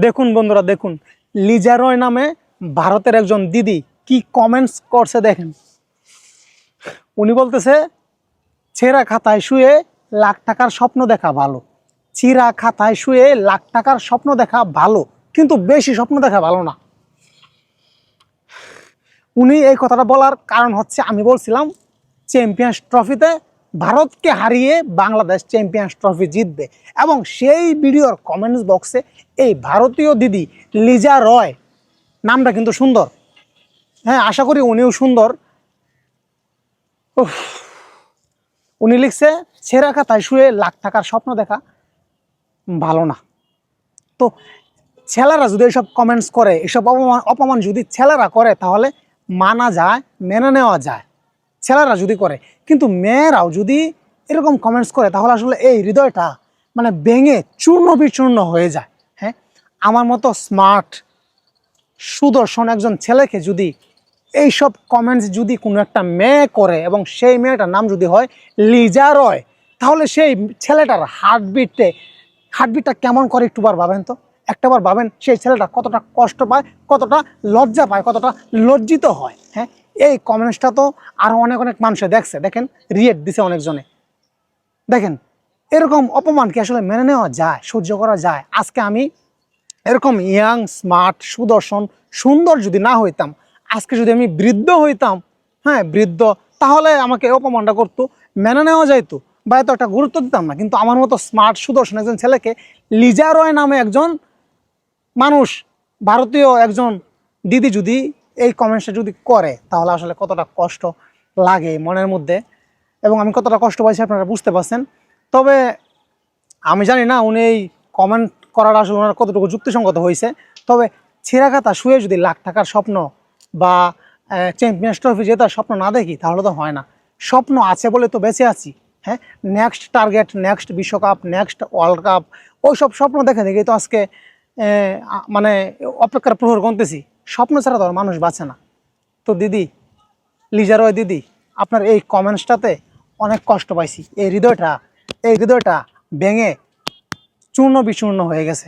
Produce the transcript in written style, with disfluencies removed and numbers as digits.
দেখুন বন্ধুরা, দেখুন লিজা রয় নামে ভারতের একজন দিদি কি কমেন্টস করছে দেখেন। উনি বলতেছে, ছেঁড়া খাতায় শুয়ে লাখ টাকার স্বপ্ন দেখা ভালো। চিরা খাতায় শুয়ে লাখ টাকার স্বপ্ন দেখা ভালো, কিন্তু বেশি স্বপ্ন দেখা ভালো না। উনি এই কথাটা বলার কারণ হচ্ছে, আমি বলছিলাম চ্যাম্পিয়ন্স ট্রফিতে ভারতকে হারিয়ে বাংলাদেশ চ্যাম্পিয়ন্স ট্রফি জিতবে, এবং সেই ভিডিওর কমেন্টস বক্সে এই ভারতীয় দিদি লিজা রয়, নামটা কিন্তু সুন্দর, হ্যাঁ আশা করি উনিও সুন্দর। উনি লিখছে, ছেঁড়া খাতায় শুয়ে লাখ টাকার স্বপ্ন দেখা ভালো না। তো ছেলেরা যদি এসব কমেন্টস করে, এসব অপমান যদি ছেলেরা করে তাহলে মানা যায়, মেনে নেওয়া যায়, ছেলেরা যদি করে। কিন্তু মেয়েরাও যদি এরকম কমেন্টস করে তাহলে আসলে এই হৃদয়টা মানে ভেঙে চূর্ণ বিচূর্ণ হয়ে যায়। হ্যাঁ, আমার মতো স্মার্ট সুদর্শন একজন ছেলেকে যদি এইসব কমেন্টস যদি কোনো একটা মেয়ে করে, এবং সেই মেয়েটার নাম যদি হয় লিজা রয়, তাহলে সেই ছেলেটার হার্টবিটটা কেমন করে একটুবার ভাবেন তো, একটাবার ভাবেন সেই ছেলেটা কতটা কষ্ট পায়, কতটা লজ্জা পায়, কতটা লজ্জিত হয়। হ্যাঁ, এই কমেন্টসটা তো আরও অনেক অনেক মানুষে দেখছে, দেখেন রিয়েক্ট দিছে অনেকজনে। দেখেন এরকম অপমান কি আসলে মেনে নেওয়া যায়, সহ্য করা যায়? আজকে আমি এরকম ইয়াং স্মার্ট সুদর্শন সুন্দর যদি না হইতাম, আজকে যদি আমি বৃদ্ধ হইতাম, হ্যাঁ বৃদ্ধ, তাহলে আমাকে অপমানটা করতো, মেনে নেওয়া যাইতো, বা এত একটা গুরুত্ব দিতাম না। কিন্তু আমার মতো স্মার্ট সুদর্শন একজন ছেলেকে লিজা রয় নামে একজন মানুষ, ভারতীয় একজন দিদি যদি এই কমেন্টসটা যদি করে, তাহলে আসলে কতটা কষ্ট লাগে মনের মধ্যে, এবং আমি কতটা কষ্ট পাইছি আপনারা বুঝতে পারছেন। তবে আমি জানি না উনি এই কমেন্ট করাটা আসলে ওনার কতটুকু যুক্তিসঙ্গত হয়েছে। তবে ছেঁড়া খাতা শুয়ে যদি লাখ টাকার স্বপ্ন বা চ্যাম্পিয়ন্স ট্রফি জেতার স্বপ্ন না দেখি, তাহলে তো হয় না। স্বপ্ন আছে বলে তো বেঁচে আছি। হ্যাঁ, নেক্সট টার্গেট, নেক্সট বিশ্বকাপ, নেক্সট ওয়ার্ল্ড কাপ, ওই সব স্বপ্ন দেখে দেখি তো আজকে মানে অপেক্ষার প্রহর গুনতেছি। স্বপ্ন ছাড়া তো আর মানুষ বাঁচে না। তো দিদি লিজা রয় দিদি, আপনার এই কমেন্টসটাতে অনেক কষ্ট পাইছি, এই হৃদয়টা ভেঙে চূর্ণ বিচূর্ণ হয়ে গেছে।